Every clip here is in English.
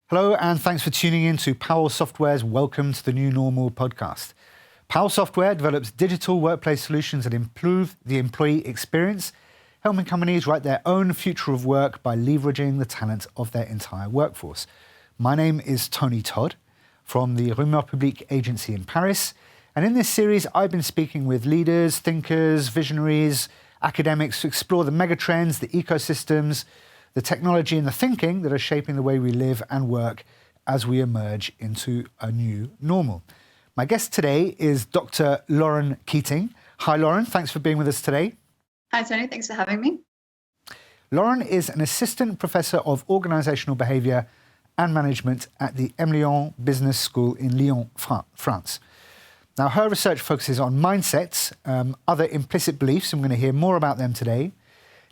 Hello, and thanks for tuning in to Powell Software's Welcome to the New Normal podcast. Powell Software develops digital workplace solutions that improve the employee experience, helping companies write their own future of work by leveraging the talent of their entire workforce. My name is Tony Todd from the Rumeur Publique agency in Paris, and in this series I've been speaking with leaders, thinkers, visionaries, academics to explore the megatrends, the ecosystems, the technology and the thinking that are shaping the way we live and work as we emerge into a new normal. My guest today is Dr. Lauren Keating. Hi, Lauren. Thanks for being with us today. Hi, Tony. Thanks for having me. Lauren is an assistant professor of Organisational Behaviour and Management at the emlyon Business School in Lyon, France. Now, her research focuses on mindsets, other implicit beliefs, and we're going to hear more about them today,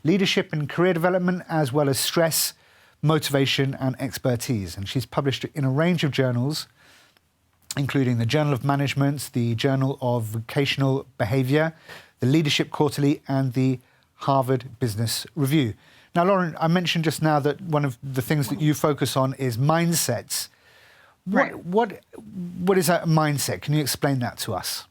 leadership and career development, as well as stress, motivation and expertise. And she's published in a range of journals, including the Journal of Management, the Journal of Vocational Behaviour, the Leadership Quarterly and the Harvard Business Review. Now, Lauren, I mentioned just now that one of the things that you focus on is mindsets. Right. What is a mindset? Can you explain that to us?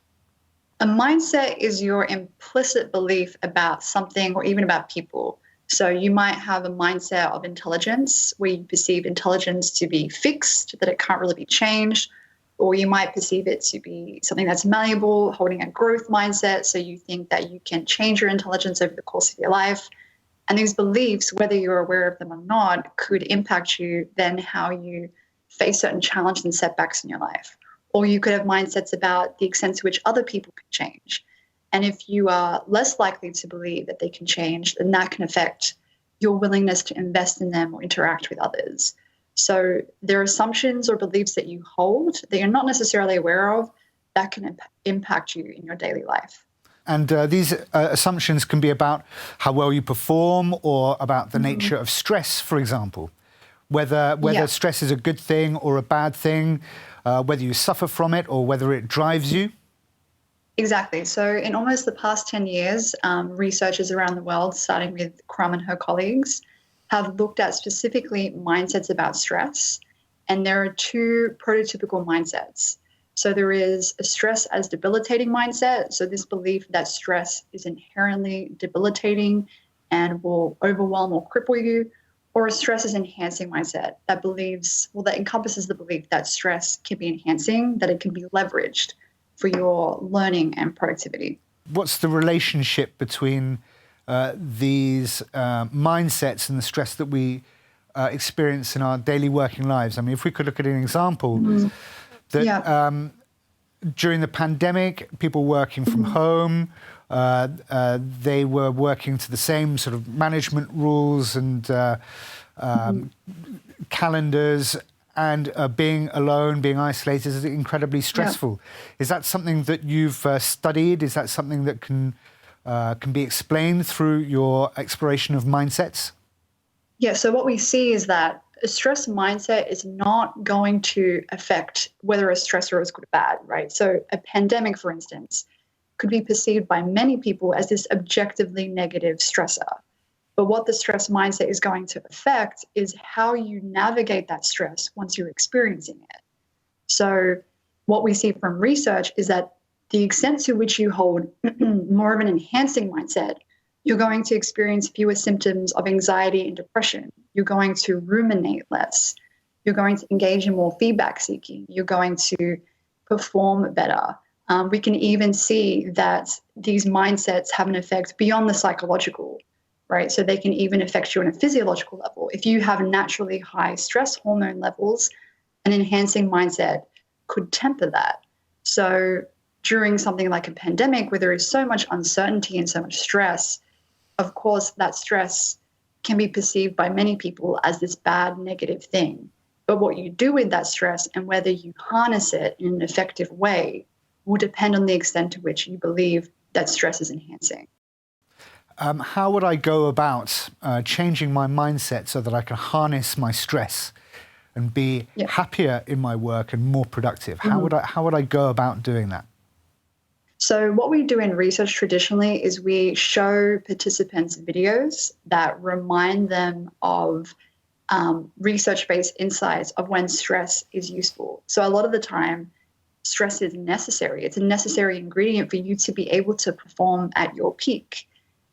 A mindset is your implicit belief about something or even about people. So you might have a mindset of intelligence where you perceive intelligence to be fixed, that it can't really be changed, or you might perceive it to be something that's malleable, holding a growth mindset. So you think that you can change your intelligence over the course of your life. And these beliefs, whether you're aware of them or not, could impact you then how you face certain challenges and setbacks in your life. Or you could have mindsets about the extent to which other people can change. And if you are less likely to believe that they can change, then that can affect your willingness to invest in them or interact with others. So there are assumptions or beliefs that you hold that you're not necessarily aware of that can impact you in your daily life. And these assumptions can be about how well you perform or about the nature of stress, for example. Whether stress is a good thing or a bad thing, whether you suffer from it or whether it drives you? Exactly. So in almost the past 10 years, researchers around the world, starting with Crum and her colleagues, have looked at specifically mindsets about stress. And there are two prototypical mindsets. So there is a stress as debilitating mindset. So this belief that stress is inherently debilitating and will overwhelm or cripple you. Or a stress is enhancing mindset that encompasses the belief that stress can be enhancing, that it can be leveraged for your learning and productivity. What's the relationship between these mindsets and the stress that we experience in our daily working lives? I mean, if we could look at an example that during the pandemic, people working from home, they were working to the same sort of management rules and calendars, and being alone, being isolated is incredibly stressful. Is that something that you've studied? Is that something that can be explained through your exploration of mindsets? Yeah, so what we see is that a stress mindset is not going to affect whether a stressor is good or bad, right? So a pandemic, for instance, could be perceived by many people as this objectively negative stressor. But what the stress mindset is going to affect is how you navigate that stress once you're experiencing it. So what we see from research is that the extent to which you hold more of an enhancing mindset, you're going to experience fewer symptoms of anxiety and depression. You're going to ruminate less. You're going to engage in more feedback seeking. You're going to perform better. We can even see that these mindsets have an effect beyond the psychological, right? So they can even affect you on a physiological level. If you have naturally high stress hormone levels, an enhancing mindset could temper that. So during something like a pandemic where there is so much uncertainty and so much stress, of course, that stress can be perceived by many people as this bad, negative thing. But what you do with that stress and whether you harness it in an effective way will depend on the extent to which you believe that stress is enhancing. How would I go about changing my mindset so that I can harness my stress and be happier in my work and more productive? How would I go about doing that? So what we do in research traditionally is we show participants videos that remind them of research-based insights of when stress is useful. So a lot of the time, stress is necessary. It's a necessary ingredient for you to be able to perform at your peak.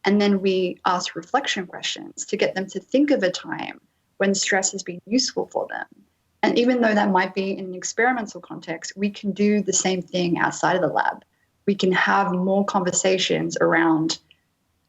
And then we ask reflection questions to get them to think of a time when stress has been useful for them. And even though that might be in an experimental context, we can do the same thing outside of the lab. We can have more conversations around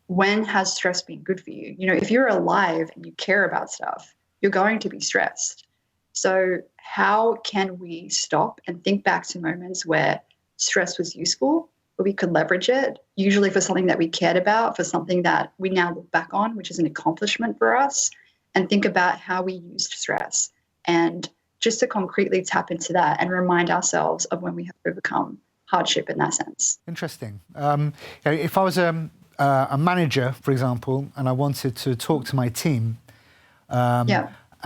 when has stress been good for you. You know, if you're alive and you care about stuff, you're going to be stressed. So how can we stop and think back to moments where stress was useful, where we could leverage it, usually for something that we cared about, for something that we now look back on, which is an accomplishment for us, and think about how we used stress. And just to concretely tap into that and remind ourselves of when we have overcome hardship in that sense. Interesting. If I was a manager, for example, and I wanted to talk to my team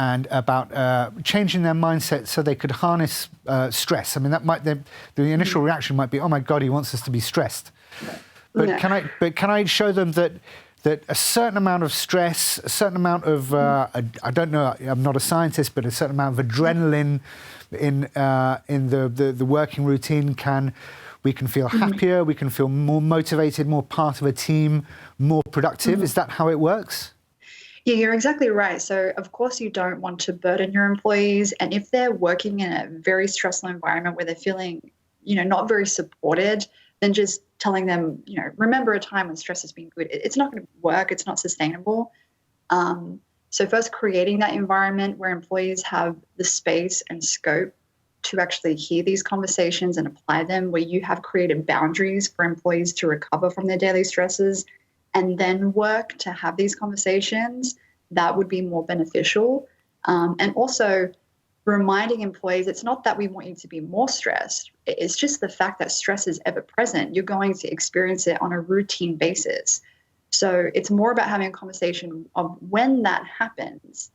and about changing their mindset so they could harness stress. I mean, that might the initial reaction might be, "Oh my God, he wants us to be stressed." But can I show them that a certain amount of stress, a certain amount of I don't know, I'm not a scientist, but a certain amount of adrenaline in the working routine we can feel happier, we can feel more motivated, more part of a team, more productive. Is that how it works? Yeah, you're exactly right. So, of course, you don't want to burden your employees. And if they're working in a very stressful environment where they're feeling, not very supported, then just telling them, remember a time when stress has been good. It's not going to work. It's not sustainable. So first, creating that environment where employees have the space and scope to actually hear these conversations and apply them, where you have created boundaries for employees to recover from their daily stresses and then work to have these conversations, that would be more beneficial. And also reminding employees, it's not that we want you to be more stressed. It's just the fact that stress is ever present. You're going to experience it on a routine basis. So it's more about having a conversation of when that happens,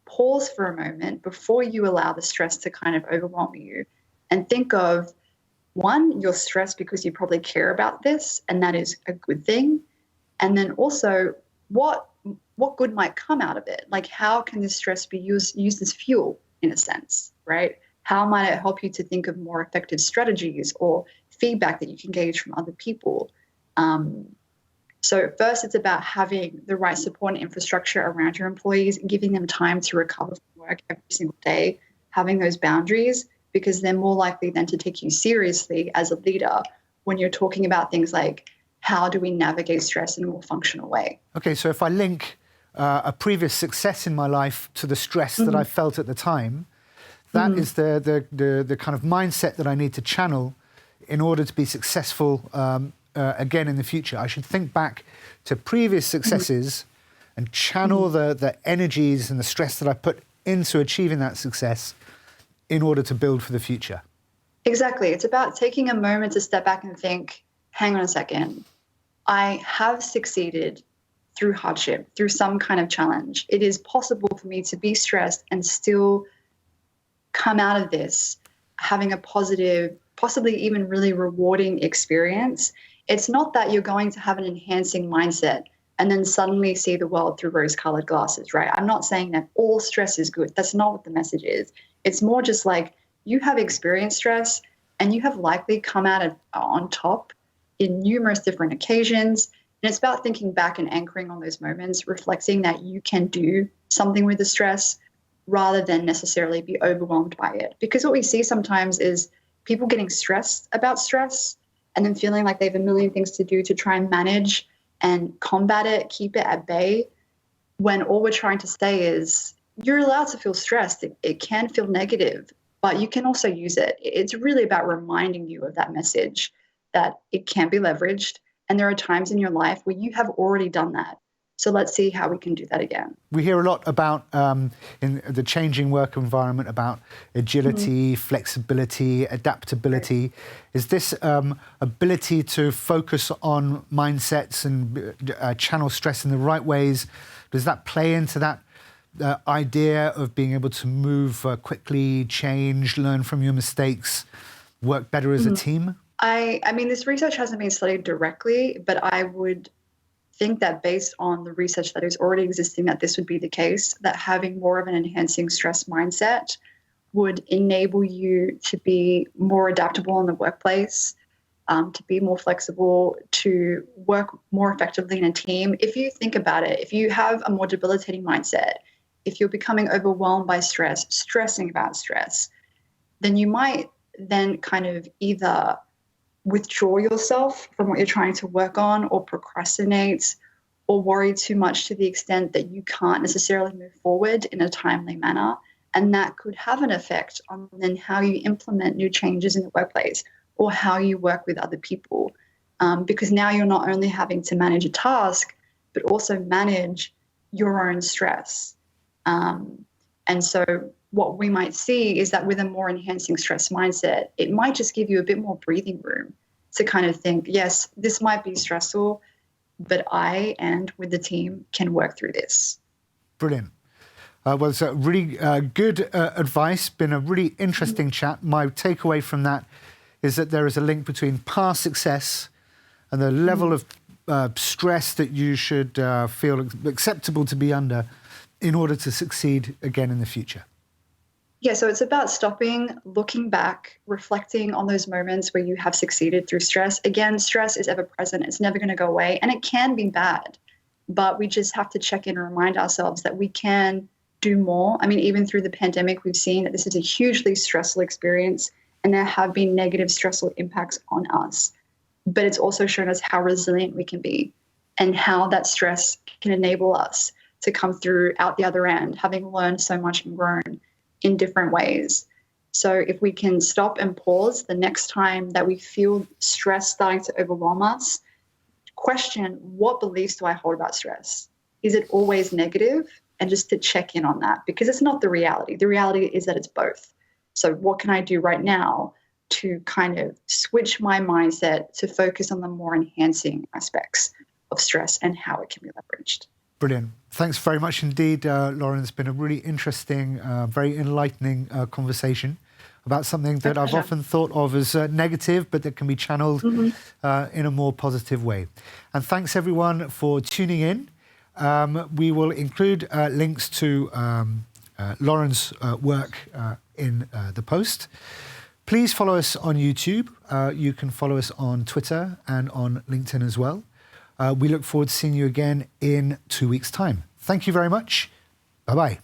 pause for a moment before you allow the stress to kind of overwhelm you and think of, one, you're stressed because you probably care about this, and that is a good thing. And then also what good might come out of it? Like, how can this stress be used as fuel in a sense, right? How might it help you to think of more effective strategies or feedback that you can gauge from other people? So first, it's about having the right support and infrastructure around your employees and giving them time to recover from work every single day, having those boundaries, because they're more likely then to take you seriously as a leader when you're talking about things like, how do we navigate stress in a more functional way? Okay, so if I link a previous success in my life to the stress that I felt at the time, that is the kind of mindset that I need to channel in order to be successful again in the future. I should think back to previous successes and channel the energies and the stress that I put into achieving that success in order to build for the future. Exactly. It's about taking a moment to step back and think, hang on a second, I have succeeded through hardship, through some kind of challenge. It is possible for me to be stressed and still come out of this having a positive, possibly even really rewarding experience. It's not that you're going to have an enhancing mindset and then suddenly see the world through rose-colored glasses, right? I'm not saying that all stress is good. That's not what the message is. It's more just like, you have experienced stress and you have likely come out on top in numerous different occasions. And it's about thinking back and anchoring on those moments, reflecting that you can do something with the stress rather than necessarily be overwhelmed by it. Because what we see sometimes is people getting stressed about stress and then feeling like they have a million things to do to try and manage and combat it, keep it at bay, when all we're trying to say is, you're allowed to feel stressed. It can feel negative, but you can also use it. It's really about reminding you of that message, that it can be leveraged. And there are times in your life where you have already done that. So let's see how we can do that again. We hear a lot about, in the changing work environment, about agility, flexibility, adaptability. Right. Is this ability to focus on mindsets and channel stress in the right ways, does that play into that idea of being able to move quickly, change, learn from your mistakes, work better as a team? I mean, this research hasn't been studied directly, but I would think that based on the research that is already existing, that this would be the case, that having more of an enhancing stress mindset would enable you to be more adaptable in the workplace, to be more flexible, to work more effectively in a team. If you think about it, if you have a more debilitating mindset, if you're becoming overwhelmed by stress, stressing about stress, then you might then kind of either withdraw yourself from what you're trying to work on, or procrastinate, or worry too much to the extent that you can't necessarily move forward in a timely manner. And that could have an effect on then how you implement new changes in the workplace or how you work with other people. Because now you're not only having to manage a task, but also manage your own stress. And so what we might see is that with a more enhancing stress mindset, it might just give you a bit more breathing room to kind of think, yes, this might be stressful, but I and with the team can work through this. Brilliant. Well, it's a really good advice, been a really interesting chat. My takeaway from that is that there is a link between past success and the level of stress that you should feel acceptable to be under in order to succeed again in the future. Yeah, so it's about stopping, looking back, reflecting on those moments where you have succeeded through stress. Again, stress is ever present. It's never going to go away, and it can be bad, but we just have to check in and remind ourselves that we can do more. I mean, even through the pandemic, we've seen that this is a hugely stressful experience, and there have been negative stressful impacts on us. But it's also shown us how resilient we can be and how that stress can enable us to come through out the other end, having learned so much and grown in different ways. So if we can stop and pause the next time that we feel stress starting to overwhelm us, question, what beliefs do I hold about stress? Is it always negative? And just to check in on that, because it's not the reality. The reality is that it's both. So what can I do right now to kind of switch my mindset to focus on the more enhancing aspects of stress and how it can be leveraged? Brilliant. Thanks very much indeed, Lauren. It's been a really interesting, very enlightening conversation about something that I've often thought of as negative, but that can be channeled in a more positive way. And thanks everyone for tuning in. We will include links to Lauren's work in the post. Please follow us on YouTube. You can follow us on Twitter and on LinkedIn as well. We look forward to seeing you again in 2 weeks' time. Thank you very much. Bye-bye.